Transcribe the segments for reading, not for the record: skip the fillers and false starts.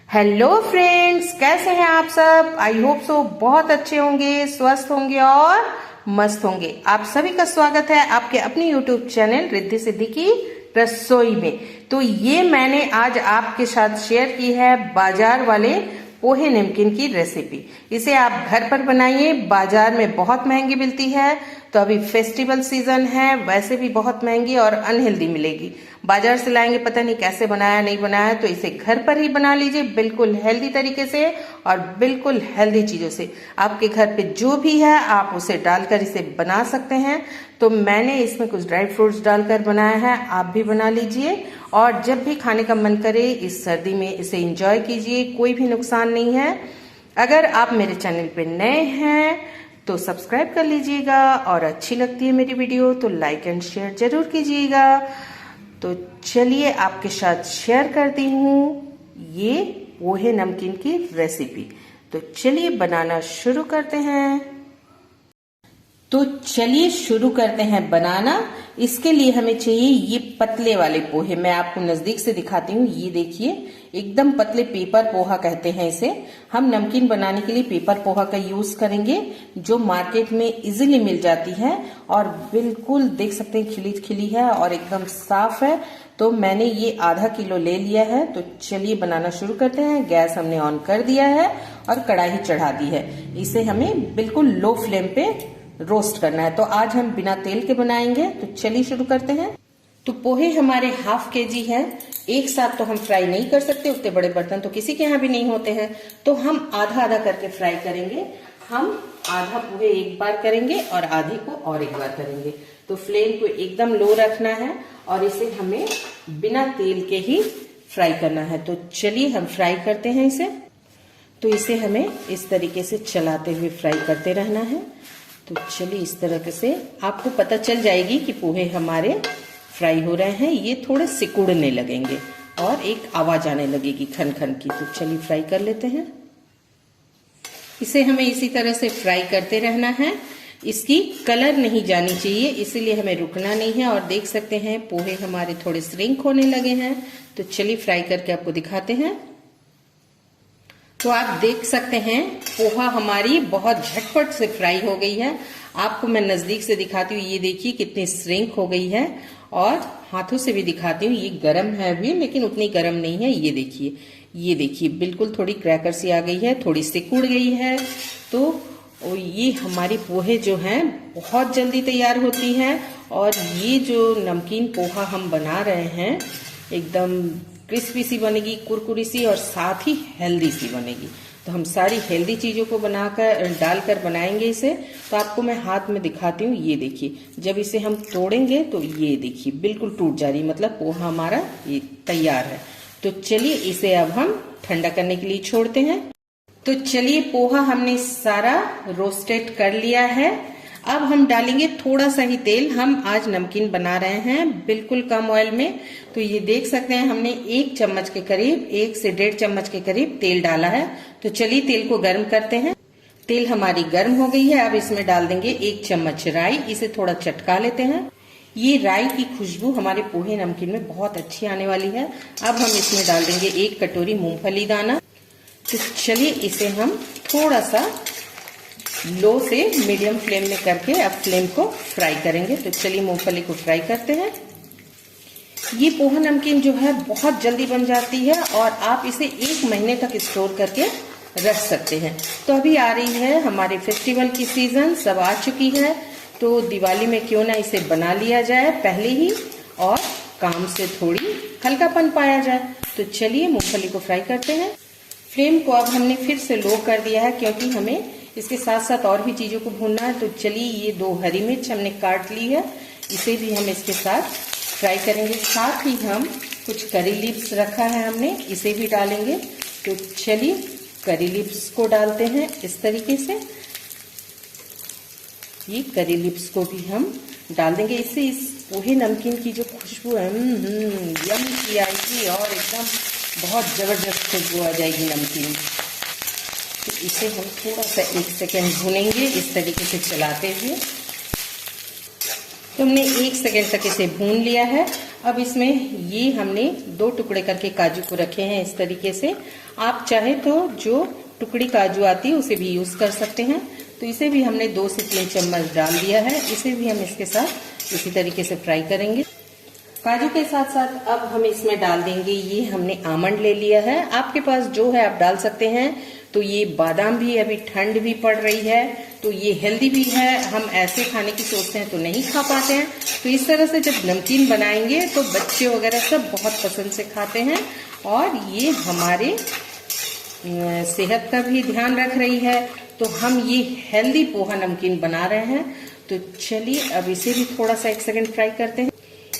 Hello friends, कैसे हैं आप सब। आई होप सो बहुत अच्छे होंगे, स्वस्थ होंगे और मस्त होंगे। आप सभी का स्वागत है आपके अपने यूट्यूब चैनल रिद्धि सिद्धि की रसोई में। तो ये मैंने आज आपके साथ शेयर की है बाजार वाले पोहे नमकीन की रेसिपी। इसे आप घर पर बनाइए, बाजार में बहुत महंगी मिलती है। तो अभी फेस्टिवल सीजन है, वैसे भी बहुत महंगी और अनहेल्दी मिलेगी। बाजार से लाएंगे पता नहीं कैसे बनाया नहीं बनाया, तो इसे घर पर ही बना लीजिए बिल्कुल हेल्दी तरीके से और बिल्कुल हेल्दी चीजों से। आपके घर पे जो भी है आप उसे डालकर इसे बना सकते हैं। तो मैंने इसमें कुछ ड्राई फ्रूट्स डालकर बनाया है, आप भी बना लीजिए। और जब भी खाने का मन करे इस सर्दी में इसे एंजॉय कीजिए, कोई भी नुकसान नहीं है। अगर आप मेरे चैनल पे नए हैं तो सब्सक्राइब कर लीजिएगा और अच्छी लगती है मेरी वीडियो तो लाइक एंड शेयर जरूर कीजिएगा। तो चलिए आपके साथ शेयर करती हूँ ये पोहे नमकीन की रेसिपी। तो चलिए बनाना शुरू करते हैं। तो चलिए शुरू करते हैं बनाना। इसके लिए हमें चाहिए ये पतले वाले पोहे। मैं आपको नजदीक से दिखाती हूँ, ये देखिए एकदम पतले पेपर पोहा कहते हैं इसे। हम नमकीन बनाने के लिए पेपर पोहा का यूज करेंगे जो मार्केट में इजीली मिल जाती है और बिल्कुल देख सकते हैं खिली खिली है और एकदम साफ है। तो मैंने ये आधा किलो ले लिया है। तो चलिए बनाना शुरू करते हैं। गैस हमने ऑन कर दिया है और कढ़ाई चढ़ा दी है। इसे हमें बिल्कुल लो फ्लेम पे रोस्ट करना है। तो आज हम बिना तेल के बनाएंगे। तो चलिए शुरू करते हैं। तो पोहे हमारे हाफ केजी है। एक साथ तो हम फ्राई नहीं कर सकते, उतने बड़े बर्तन तो किसी के यहाँ भी नहीं होते हैं। तो हम आधा आधा करके फ्राई करेंगे। हम आधा पोहे एक बार करेंगे और आधे को और एक बार करेंगे। तो फ्लेम को एकदम लो रखना है और इसे हमें बिना तेल के ही फ्राई करना है। तो चलिए हम फ्राई करते हैं इसे। तो इसे हमें इस तरीके से चलाते हुए फ्राई करते रहना है। तो चलिए इस तरह से आपको पता चल जाएगी कि पोहे हमारे फ्राई हो रहे हैं। ये थोड़े सिकुड़ने लगेंगे और एक आवाज आने लगेगी खन खन की। तो चलिए फ्राई कर लेते हैं। इसे हमें इसी तरह से फ्राई करते रहना है। इसकी कलर नहीं जानी चाहिए, इसीलिए हमें रुकना नहीं है। और देख सकते हैं पोहे हमारे थोड़े श्रिंक होने लगे हैं। तो चलिए फ्राई करके आपको दिखाते हैं। तो आप देख सकते हैं पोहा हमारी बहुत झटपट से फ्राई हो गई है। आपको मैं नजदीक से दिखाती हूँ, ये देखिए कितनी श्रिंक हो गई है। और हाथों से भी दिखाती हूँ, ये गरम है अभी लेकिन उतनी गरम नहीं है। ये देखिए बिल्कुल थोड़ी क्रैकर सी आ गई है, थोड़ी सिकुड़ गई है। तो ये हमारी पोहे जो हैं बहुत जल्दी तैयार होती हैं। और ये जो नमकीन पोहा हम बना रहे हैं एकदम क्रिस्पी सी बनेगी, कुरकुरी सी और साथ ही हेल्दी सी बनेगी। तो हम सारी हेल्दी चीजों को बनाकर डालकर बनाएंगे इसे। तो आपको मैं हाथ में दिखाती हूँ, ये देखिए जब इसे हम तोड़ेंगे तो ये देखिए बिल्कुल टूट जा रही, मतलब पोहा हमारा ये तैयार है। तो चलिए इसे अब हम ठंडा करने के लिए छोड़ते हैं। तो चलिए पोहा हमने सारा रोस्टेड कर लिया है। अब हम डालेंगे थोड़ा सा ही तेल। हम आज नमकीन बना रहे हैं बिल्कुल कम ऑयल में। तो ये देख सकते हैं हमने 1 चम्मच के करीब, 1 से 1.5 चम्मच के करीब तेल डाला है। तो चलिए तेल को गर्म करते हैं। तेल हमारी गर्म हो गई है। अब इसमें डाल देंगे 1 चम्मच राई। इसे थोड़ा चटका लेते हैं। ये राई की खुशबू हमारे पोहे नमकीन में बहुत अच्छी आने वाली है। अब हम इसमें डाल देंगे 1 कटोरी मूंगफली दाना। तो चलिए इसे हम थोड़ा सा लो से मीडियम फ्लेम में करके अब फ्लेम को फ्राई करेंगे। तो चलिए मूंगफली को फ्राई करते हैं। ये पोहा नमकीन जो है बहुत जल्दी बन जाती है और आप इसे 1 महीने तक स्टोर करके रख सकते हैं। तो अभी आ रही है हमारे फेस्टिवल की सीजन, सब आ चुकी है। तो दिवाली में क्यों ना इसे बना लिया जाए पहले ही और काम से थोड़ी हल्कापन पाया जाए। तो चलिए मूंगफली को फ्राई करते हैं। फ्लेम को अब हमने फिर से लो कर दिया है क्योंकि हमें इसके साथ साथ और भी चीजों को भूनना है। तो चलिए ये 2 हरी मिर्च हमने काट ली है, इसे भी हम इसके साथ फ्राई करेंगे। साथ ही हम कुछ करी लीव्स रखा है हमने, इसे भी डालेंगे। तो चलिए करी लीव्स को डालते हैं इस तरीके से। ये करी लीव्स को भी हम डाल देंगे। इससे इस पोहे नमकीन की जो खुशबू है यम की आएगी और एकदम बहुत जबरदस्त खुशबू आ जाएगी नमकीन। तो इसे हम थोड़ा सा 1 सेकेंड भूनेंगे इस तरीके से चलाते हुए। तो हमने 1 सेकेंड तक इसे भून लिया है। अब इसमें ये हमने 2 टुकड़े करके काजू को रखे हैं इस तरीके से। आप चाहे तो जो टुकड़ी काजू आती है उसे भी यूज कर सकते हैं। तो इसे भी हमने 2 से 3 चम्मच डाल दिया है। इसे भी हम इसके साथ इसी तरीके से फ्राई करेंगे। काजू के साथ साथ अब हम इसमें डाल देंगे, ये हमने आमंड ले लिया है। आपके पास जो है आप डाल सकते हैं। तो ये बादाम भी, अभी ठंड भी पड़ रही है तो ये हेल्दी भी है। हम ऐसे खाने की सोचते हैं तो नहीं खा पाते हैं। तो इस तरह से जब नमकीन बनाएंगे तो बच्चे वगैरह सब बहुत पसंद से खाते हैं और ये हमारे सेहत का भी ध्यान रख रही है। तो हम ये हेल्दी पोहा नमकीन बना रहे हैं। तो चलिए अब इसे भी थोड़ा सा 1 सेकंड फ्राई करते हैं।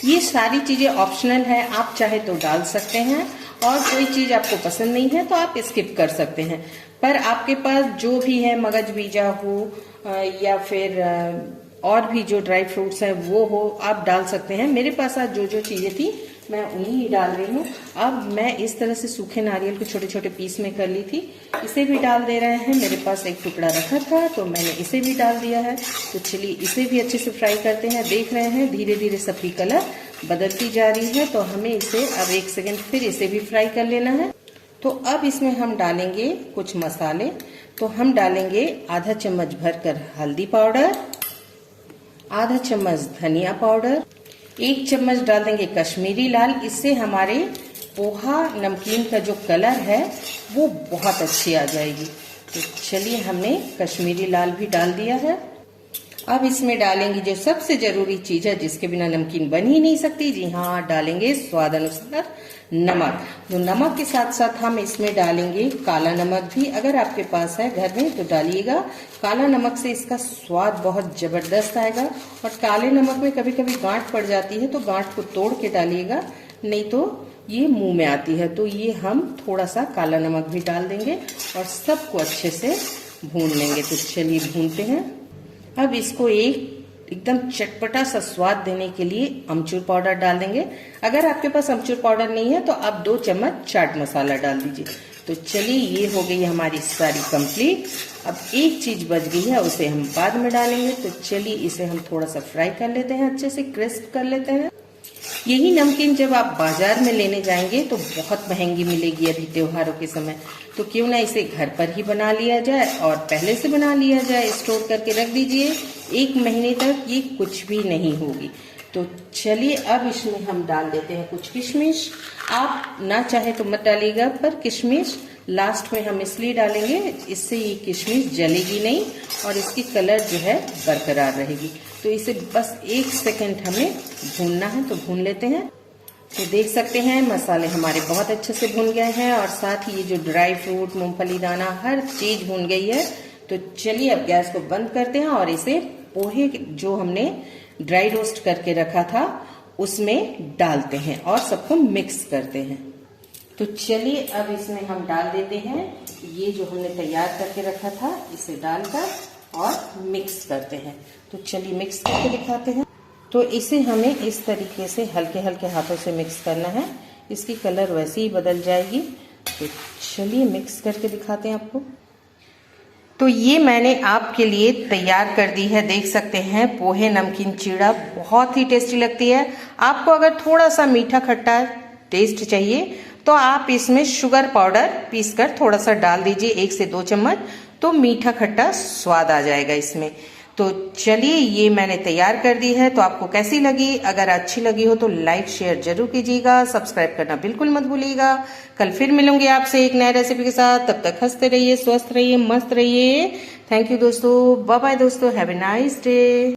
ये सारी चीजें ऑप्शनल है, आप चाहे तो डाल सकते हैं और कोई चीज आपको पसंद नहीं है तो आप स्किप कर सकते हैं। पर आपके पास जो भी है, मगज बीजा हो या फिर और भी जो ड्राई फ्रूट्स है वो हो, आप डाल सकते हैं। मेरे पास आज जो जो चीजें थी मैं उन्हीं ही डाल रही हूँ। अब मैं इस तरह से सूखे नारियल को छोटे छोटे पीस में कर ली थी, इसे भी डाल दे रहे हैं। मेरे पास एक टुकड़ा रखा था तो मैंने इसे भी डाल दिया है। तो चलिए इसे भी अच्छे से फ्राई करते हैं। देख रहे हैं धीरे धीरे सबकी कलर बदलती जा रही है। तो हमें इसे अब 1 सेकंड फिर इसे भी फ्राई कर लेना है। तो अब इसमें हम डालेंगे कुछ मसाले। तो हम डालेंगे आधा चम्मच भरकर हल्दी पाउडर, आधा चम्मच धनिया पाउडर, 1 चम्मच डाल देंगे कश्मीरी लाल। इससे हमारे पोहा नमकीन का जो कलर है वो बहुत अच्छी आ जाएगी। तो चलिए हमने कश्मीरी लाल भी डाल दिया है। अब इसमें डालेंगे जो सबसे जरूरी चीज है जिसके बिना नमकीन बन ही नहीं सकती। जी हाँ, डालेंगे स्वाद अनुसार नमक। तो नमक के साथ साथ हम इसमें डालेंगे काला नमक भी। अगर आपके पास है घर में तो डालिएगा। काला नमक से इसका स्वाद बहुत जबरदस्त आएगा। और काले नमक में कभी कभी गांठ पड़ जाती है तो गांठ को तोड़ के डालिएगा, नहीं तो ये मुंह में आती है। तो ये हम थोड़ा सा काला नमक भी डाल देंगे और सबको अच्छे से भून लेंगे। तो चलिए भूनते हैं। अब इसको एकदम चटपटा सा स्वाद देने के लिए अमचूर पाउडर डाल देंगे। अगर आपके पास अमचूर पाउडर नहीं है तो आप 2 चम्मच चाट मसाला डाल दीजिए। तो चलिए ये हो गई हमारी सारी कंप्लीट। अब एक चीज बच गई है, उसे हम बाद में डालेंगे। तो चलिए इसे हम थोड़ा सा फ्राई कर लेते हैं, अच्छे से क्रिस्प कर लेते हैं। यही नमकीन जब आप बाजार में लेने जाएंगे तो बहुत महंगी मिलेगी अभी त्योहारों के समय। तो क्यों ना इसे घर पर ही बना लिया जाए और पहले से बना लिया जाए, स्टोर करके रख दीजिए। 1 महीने तक ये कुछ भी नहीं होगी। तो चलिए अब इसमें हम डाल देते हैं कुछ किशमिश। आप ना चाहे तो मत डालिएगा, पर किशमिश लास्ट में हम इसलिए डालेंगे, इससे ये किशमिश जलेगी नहीं और इसकी कलर जो है बरकरार रहेगी। तो इसे बस 1 सेकंड हमें भूनना है, तो भून लेते हैं। तो देख सकते हैं मसाले हमारे बहुत अच्छे से भुन गए हैं और साथ ही ये जो ड्राई फ्रूट, मूंगफली दाना, हर चीज भुन गई है। तो चलिए अब गैस को बंद करते हैं और इसे पोहे जो हमने ड्राई रोस्ट करके रखा था उसमें डालते हैं और सबको मिक्स करते हैं। तो चलिए अब इसमें हम डाल देते हैं ये जो हमने तैयार करके रखा था, इसे डालकर और मिक्स करते हैं। तो चलिए मिक्स करके दिखाते हैं। तो इसे हमें इस तरीके से हल्के हल्के हाथों से मिक्स करना है, इसकी कलर वैसे ही बदल जाएगी। तो चलिए मिक्स करके दिखाते हैं आपको। तो ये मैंने आपके लिए तैयार कर दी है, देख सकते हैं पोहे नमकीन चिड़ा, बहुत ही टेस्टी लगती है। आपको अगर थोड़ा सा मीठा खट्टा टेस्ट चाहिए तो आप इसमें शुगर पाउडर पीस कर थोड़ा सा डाल दीजिए, 1 से 2 चम्मच, तो मीठा खट्टा स्वाद आ जाएगा इसमें। तो चलिए ये मैंने तैयार कर दी है। तो आपको कैसी लगी? अगर अच्छी लगी हो तो लाइक शेयर जरूर कीजिएगा, सब्सक्राइब करना बिल्कुल मत भूलिएगा। कल फिर मिलूंगी आपसे एक नए रेसिपी के साथ। तब तक हंसते रहिए, स्वस्थ रहिए, मस्त रहिए। थैंक यू दोस्तों, बाय बाय दोस्तों, हैव ए नाइस डे।